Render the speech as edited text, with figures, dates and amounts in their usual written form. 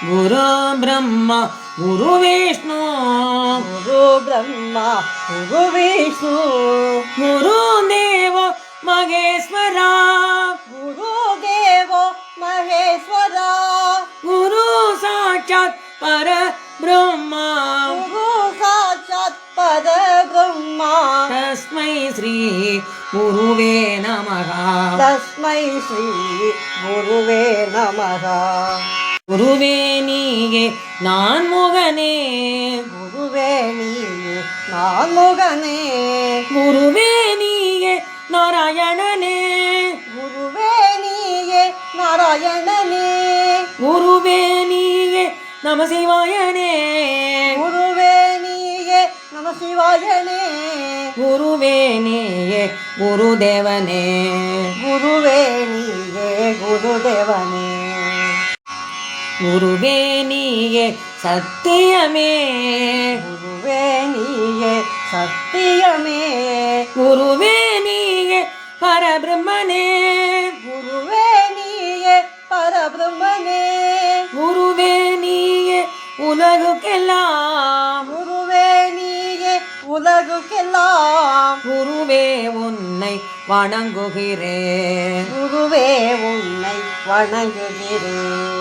குரு பிரம்மா குரு விஷ்ணு குரு பிரம்மா குரு விஷ்ணு குரு தேவோ மகேஸ்வரா குரு தேவோ மகேஸ்வரா குரு சாட்சாத் பர பிரம்மா குரு சாட்சாத் பர பிரம்மா தஸ்மை ஸ்ரீ குருவே நமஹ தஸ்மை ஸ்ரீ குருவே நமஹ குருவே நீயே நான் முகனே குருவே நீயே நான் முகனே குருவே நீயே நாராயணனே குருவே நீயே நாராயணனே குருவே நீயே நம சிவாயனே குருவே நீயே நம சிவாயனே குருவே நீயே குருதேவனே குருவே நீயே குருதேவனே குருவே நீயே சத்தியமே குருவே நீயே சத்தியமே குருவே நீயே பரபிரம்மனே குருவே நீயே பரபிரம்மனே குருவே நீயே உலகுக்கெல்லாம் குருவே நீயே உலகுக்கெல்லாம் குருவே உன்னை வணங்குகிறேன் குருவே உன்னை வணங்குகிறேன்